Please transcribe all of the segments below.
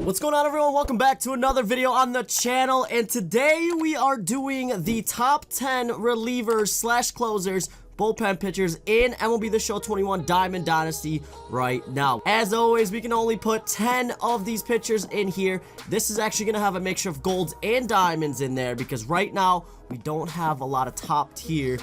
What's going on, everyone? Welcome back to another video on the channel, and today we are doing the top 10 relievers slash closers, bullpen pitchers in MLB The Show 21 Diamond Dynasty right now. As always, we can only put 10 of these pitchers in here. This is actually going to have a mixture of golds and diamonds in there because right now we don't have a lot of top tier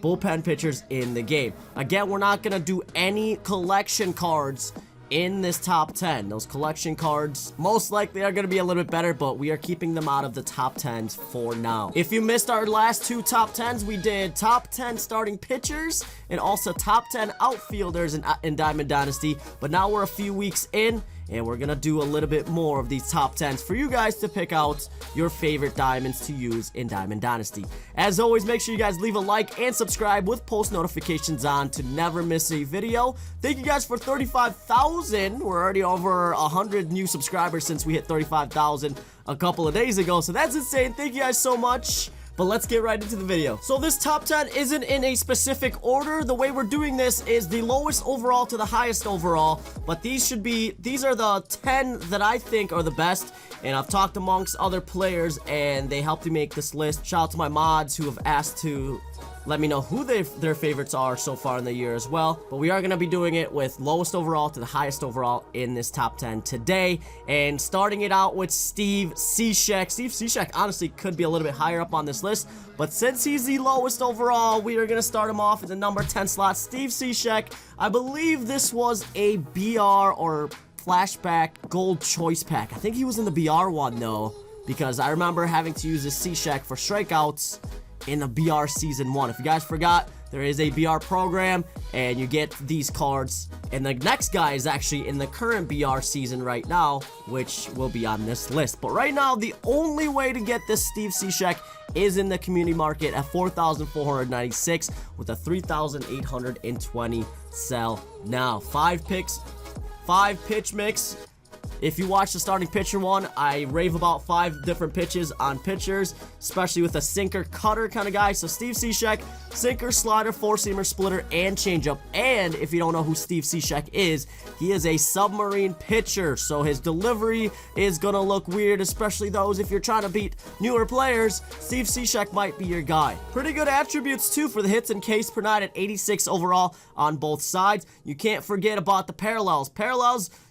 bullpen pitchers in the game. Again, we're not going to do any collection cards in this top 10. Those collection cards most likely are going to be a little bit better, but we are keeping them out of the top 10s for now. If you missed our last two top 10s, we did top 10 starting pitchers and also top 10 outfielders in Diamond Dynasty, but now we're a few weeks in and we're gonna do a little bit more of these top 10s for you guys to pick out your favorite diamonds to use in Diamond Dynasty. As always, make sure you guys leave a like and subscribe with post notifications on to never miss a video. Thank you guys for 35,000. We're already over 100 new subscribers since we hit 35,000 a couple of days ago, so that's insane. Thank you guys so much. But let's get right into the video. So this top 10 isn't in a specific order. The way we're doing this is the lowest overall to the highest overall. But these are the 10 that I think are the best. And I've talked amongst other players and they helped me make this list. Shout out to my mods who have asked to let me know who their favorites are so far in the year as well. But we are going to be doing it with lowest overall to the highest overall in this top 10 today. And starting it out with Steve Cishek. Steve Cishek honestly could be a little bit higher up on this list. But since he's the lowest overall, we are going to start him off at the number 10 slot. Steve Cishek, I believe this was a BR or flashback gold choice pack. I think he was in the BR one though, because I remember having to use this Cishek for strikeouts in the BR Season 1. If you guys forgot, there is a BR program, and you get these cards. And the next guy is actually in the current BR season right now, which will be on this list. But right now, the only way to get this Steve Cishek is in the community market at 4,496 with a 3,820 sell now. 5 pitch mix. If you watch the starting pitcher one, I rave about 5 different pitches on pitchers, especially with a sinker cutter kind of guy. So Steve Cishek, sinker, slider, four-seamer, splitter, and changeup. And if you don't know who Steve Cishek is, he is a submarine pitcher. So his delivery is going to look weird, especially those if you're trying to beat newer players. Steve Cishek might be your guy. Pretty good attributes too for the hits and Ks per nine at 86 overall on both sides. You can't forget about the parallels.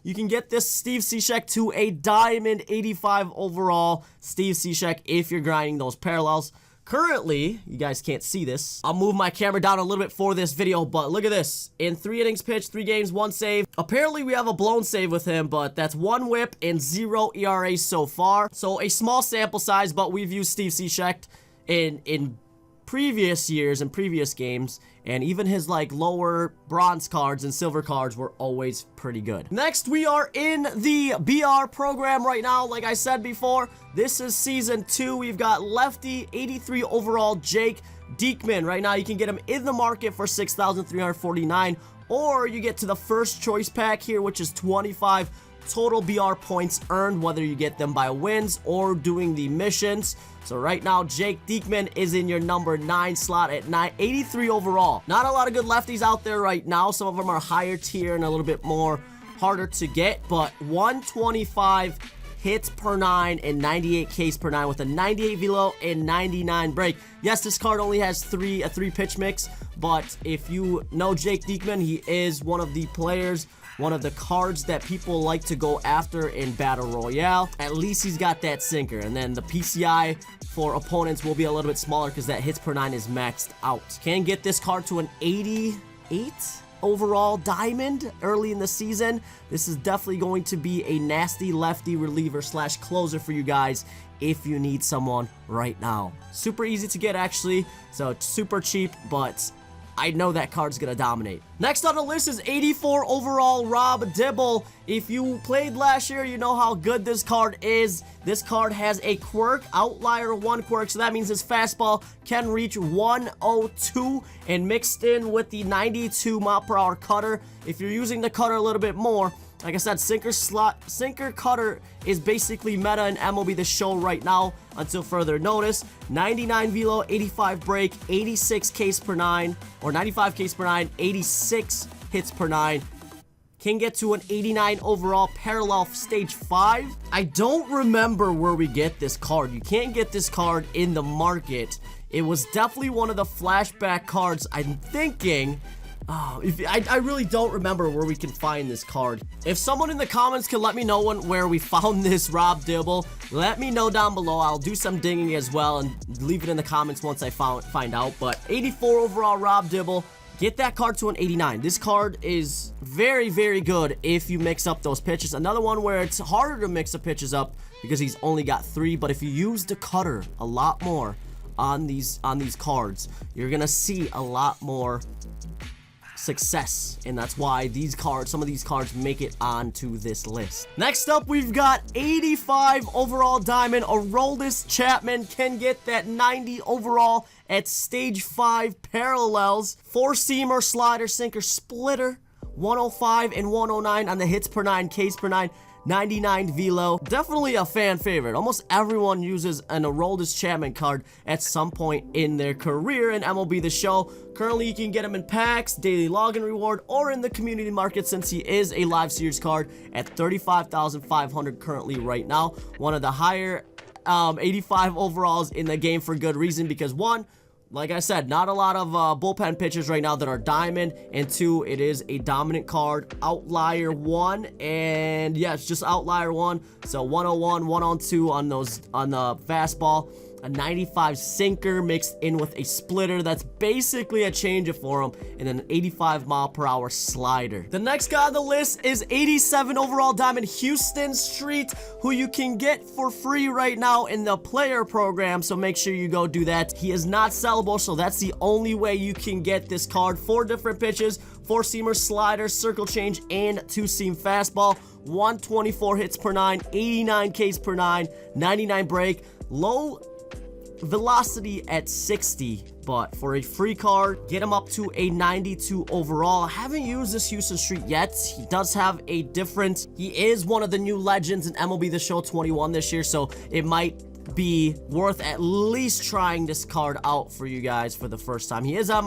You can get this Steve Cishek to a diamond 85 overall Steve Cishek if you're grinding those parallels. Currently, you guys can't see this. I'll move my camera down a little bit for this video, but look at this. In 3 innings pitched, 3 games, 1 save. Apparently, we have a blown save with him, but that's 1 whip and 0 ERA so far. So a small sample size, but we've used Steve Cishek in previous years and previous games, and even his like lower bronze cards and silver cards were always pretty good. Next, we are in the BR program right now. Like I said before, this is season 2. We've got lefty 83 overall Jake Diekman. Right now you can get him in the market for 6,349, or you get to the first choice pack here, which is 25 total BR points earned, whether you get them by wins or doing the missions. So right now, Jake Diekman is in your number 9 slot at 83 overall. Not a lot of good lefties out there right now. Some of them are higher tier and a little bit more harder to get, but 125 hits per 9 and 98 Ks per 9 with a 98 velo and 99 break. Yes, this card only has a 3 pitch mix, but if you know Jake Diekman, he is one of the players, one of the cards that people like to go after in Battle Royale. At least he's got that sinker, and then the PCI for opponents will be a little bit smaller because that hits per 9 is maxed out. Can get this card to an 88 overall diamond early in the season. This is definitely going to be a nasty lefty reliever slash closer for you guys if you need someone right now. Super easy to get actually, so it's super cheap, but I know that card's gonna dominate. Next on the list is 84 overall Rob Dibble. If you played last year, you know how good this card is. This card has a quirk, outlier 1 quirk, so that means his fastball can reach 102, and mixed in with the 92 mile per hour cutter. If you're using the cutter a little bit more, like I said, sinker cutter is basically meta in MLB The Show right now until further notice. 99 velo, 85 break, 86 Ks per 9, or 95 Ks per 9, 86 hits per 9. can get to an 89 overall parallel stage 5. I don't remember where we get this card. You can't get this card in the market. It was definitely one of the flashback cards, I'm thinking. I really don't remember where we can find this card. If someone in the comments can let me know where we found this Rob Dibble, let me know down below. I'll do some digging as well and leave it in the comments once I find out. But 84 overall Rob Dibble. Get that card to an 89. This card is very, very good if you mix up those pitches. Another one where it's harder to mix the pitches up because he's only got 3. But if you use the cutter a lot more on these cards, you're gonna see a lot more success, and that's why some of these cards make it onto this list. Next up, we've got 85 overall diamond. Aroldis Chapman can get that 90 overall at stage 5 parallels. 4-seamer, slider, sinker, splitter, 105 and 109 on the hits per 9, Ks per 9. 99 velo. Definitely a fan favorite. Almost everyone uses an Aroldis Chapman card at some point in their career in MLB The Show. Currently, you can get him in packs, daily login reward, or in the community market since he is a live series card at 35,500 currently right now. One of the higher 85 overalls in the game for good reason because one, like I said, not a lot of bullpen pitchers right now that are diamond, and 2, it is a dominant card. Outlier 1, and yeah, it's just outlier 1. So 101, 102 on the fastball. A 95 sinker mixed in with a splitter. That's basically a changeup for him, and then an 85 mile per hour slider. The next guy on the list is 87 overall diamond Houston Street, who you can get for free right now in the player program, so make sure you go do that. He is not sellable, so that's the only way you can get this card. 4 different pitches, 4-seamer, slider, circle change, and 2-seam fastball. 124 hits per 9, 89 Ks per 9, 99 break, low velocity at 60, but for a free card, get him up to a 92 overall. I haven't used this Houston Street yet. He does have a different, he is one of the new legends in MLB The Show 21 this year, so it might be worth at least trying this card out for you guys for the first time. He is on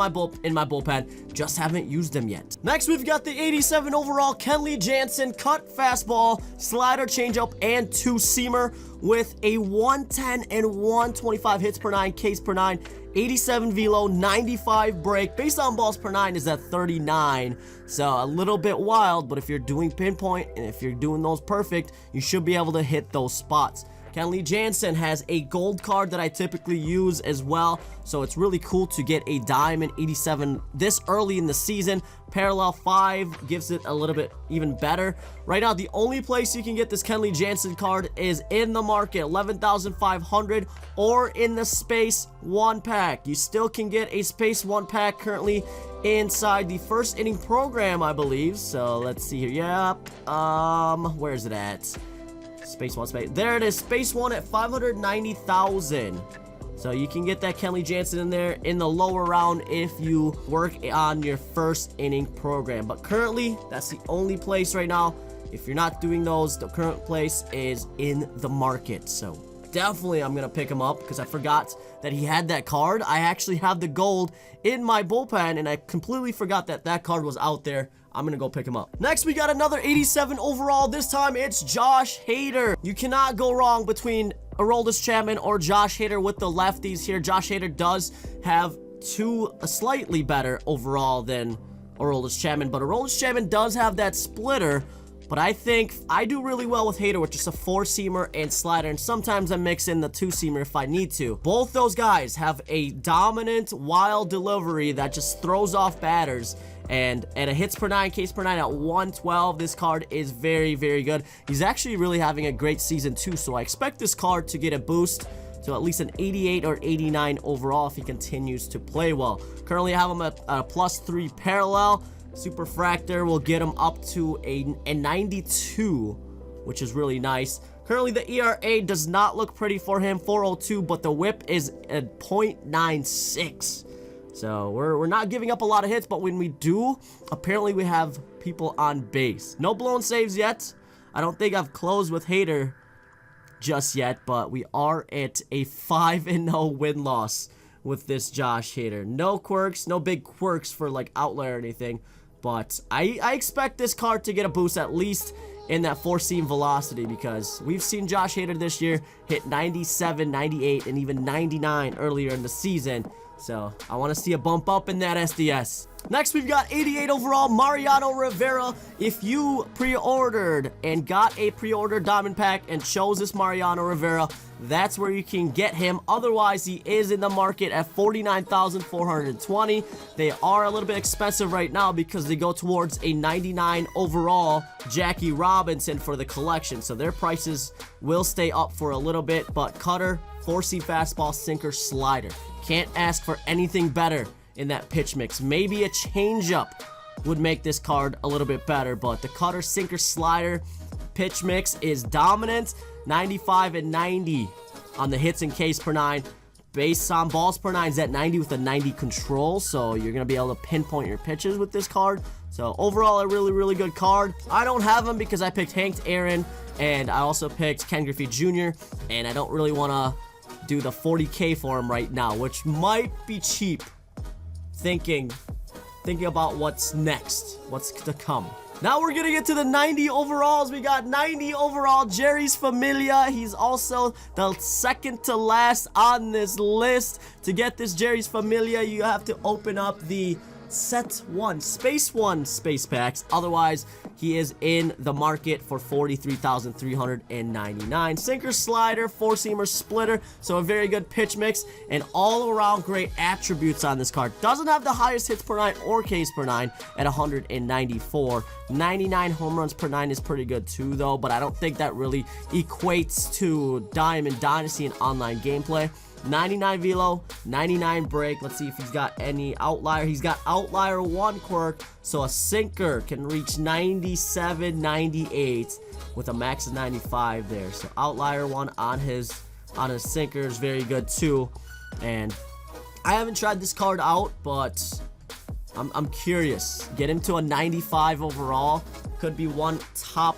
in my bullpen, just haven't used him yet. Next, we've got the 87 overall Kenley Jansen cut fastball, slider, changeup, and 2-seamer with a 110 and 125 hits per 9, Ks per 9, 87 velo, 95 break. Based on balls per 9 is at 39, so a little bit wild, but if you're doing pinpoint and if you're doing those perfect, you should be able to hit those spots. Kenley Jansen has a gold card that I typically use as well, so it's really cool to get a diamond 87 this early in the season. Parallel 5 gives it a little bit even better. Right now, the only place you can get this Kenley Jansen card is in the market, 11,500, or in the Space 1 pack. You still can get a Space 1 pack currently inside the first inning program, I believe. So let's see here. Yep. Where is it at? Space 1, space. There it is. Space 1 at 590,000. So you can get that Kenley Jansen in there in the lower round if you work on your first inning program. But currently, that's the only place right now. If you're not doing those, the current place is in the market. So definitely I'm going to pick him up because I forgot that he had that card. I actually have the gold in my bullpen, and I completely forgot that that card was out there. I'm gonna go pick him up. Next, we got another 87 overall. This time, it's Josh Hader. You cannot go wrong between Aroldis Chapman or Josh Hader with the lefties here. Josh Hader does have a slightly better overall than Aroldis Chapman, but Aroldis Chapman does have that splitter. But I think I do really well with Hader with just a 4-seamer and slider, and sometimes I mix in the 2-seamer if I need to. Both those guys have a dominant, wild delivery that just throws off batters. And at a hits per 9, Ks per 9 at 112, this card is very, very good. He's actually really having a great season too, so I expect this card to get a boost to at least an 88 or 89 overall if he continues to play well. Currently, I have him at a +3 parallel. Superfractor will get him up to a 92, which is really nice. Currently, the ERA does not look pretty for him, 402, but the whip is at .96. So we're not giving up a lot of hits, but when we do, apparently we have people on base. No blown saves yet. I don't think I've closed with Hader just yet, but we are at a 5-0 win-loss with this Josh Hader. No quirks, no big quirks for like outlier or anything. But I expect this card to get a boost at least in that four-seam velocity, because we've seen Josh Hader this year hit 97, 98, and even 99 earlier in the season. So I want to see a bump up in that SDS. Next, we've got 88 overall Mariano Rivera. If you pre-ordered and got a pre-ordered diamond pack and chose this Mariano Rivera, that's where you can get him. Otherwise, he is in the market at 49,420. They are a little bit expensive right now because they go towards a 99 overall Jackie Robinson for the collection. So their prices will stay up for a little bit. But cutter, four-seam fastball, sinker, slider. Can't ask for anything better in that pitch mix. Maybe a changeup would make this card a little bit better, but the cutter, sinker, slider pitch mix is dominant. 95 and 90 on the hits and Ks per 9. Base on balls per 9 is at 90 with a 90 control, so you're going to be able to pinpoint your pitches with this card. So overall, a really good card. I don't have him because I picked Hank Aaron, and I also picked Ken Griffey Jr., and I don't really want to do the 40K for him right now, which might be cheap. Thinking about what's next, what's to come. Now we're gonna get to the 90 overalls. We got 90 overall Jeurys Familia. He's also the second to last on this list. To get this Jeurys Familia, you have to open up the Set 1 space packs. Otherwise, he is in the market for 43,399. Sinker, slider, four-seamer, splitter. So a very good pitch mix and all-around great attributes on this card. Doesn't have the highest hits per 9 or Ks per 9 at 194. 99 home runs per 9 is pretty good too, though, but I don't think that really equates to Diamond Dynasty and online gameplay. 99 velo, 99 break. Let's see if he's got any outlier. He's got outlier 1 quirk, so a sinker can reach 97, 98 with a max of 95 there. So outlier 1 on his sinker is very good too. And I haven't tried this card out, but I'm curious. Get him to a 95 overall. Could be a top,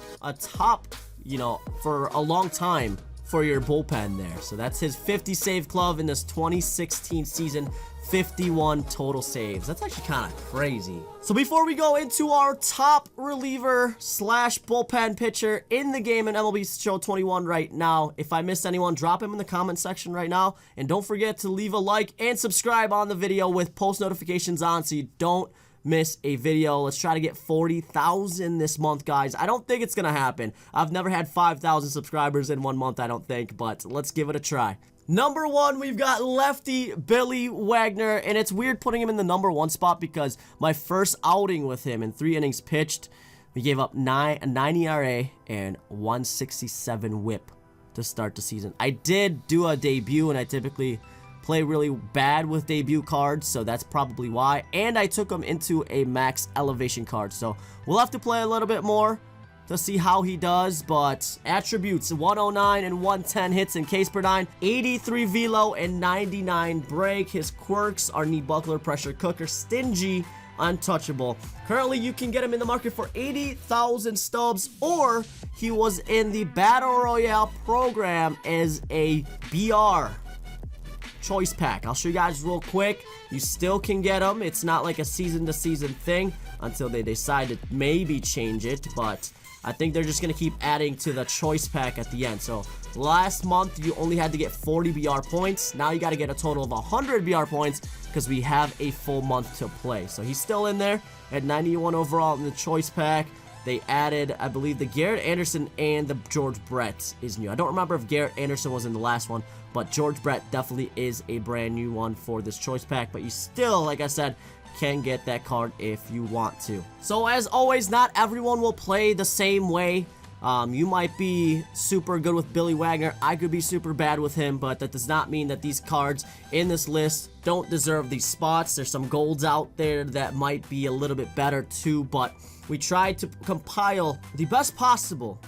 you know, for a long time for your bullpen there. So that's his 50 save club in this 2016 season. 51 total saves. That's actually kind of crazy. So before we go into our top reliever slash bullpen pitcher in the game in MLB Show 21 right now, if I missed anyone, drop him in the comment section right now. And don't forget to leave a like and subscribe on the video with post notifications on so you don't miss a video. Let's try to get 40,000 this month, guys. I don't think it's gonna happen. I've never had 5,000 subscribers in 1 month, I don't think, but let's give it a try. Number 1, we've got lefty Billy Wagner, and it's weird putting him in the number 1 spot because my first outing with him in 3 innings pitched, we gave up a 9 ERA and 167 whip to start the season. I did do a debut, and I typically play really bad with debut cards, so that's probably why. And I took him into a max elevation card, so we'll have to play a little bit more to see how he does. But attributes: 109 and 110 hits and Ks per 9, 83 velo and 99 break. His quirks are knee buckler, pressure cooker, stingy, untouchable. Currently, you can get him in the market for 80,000 stubs, or he was in the Battle Royale program as a BR choice pack. I'll show you guys real quick. You still can get them. It's not like a season-to-season thing until they decide to maybe change it, but I think they're just going to keep adding to the choice pack at the end. So last month, you only had to get 40 BR points. Now you got to get a total of 100 BR points because we have a full month to play. So he's still in there at 91 overall in the choice pack. They added, I believe, the Garrett Anderson and the George Brett is new. I don't remember if Garrett Anderson was in the last one, but George Brett definitely is a brand new one for this choice pack. But you still, like I said, can get that card if you want to. So as always, not everyone will play the same way. You might be super good with Billy Wagner. I could be super bad with him, but that does not mean that these cards in this list don't deserve these spots. There's some golds out there that might be a little bit better too, but we tried to compile the best possible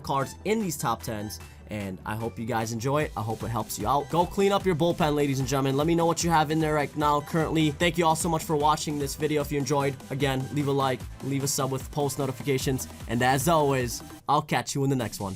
cards in these top 10s. And I hope you guys enjoy it. I hope it helps you out. Go clean up your bullpen, ladies and gentlemen. Let me know what you have in there right now currently. Thank you all so much for watching this video. If you enjoyed, again, leave a like, leave a sub with post notifications. And as always, I'll catch you in the next one.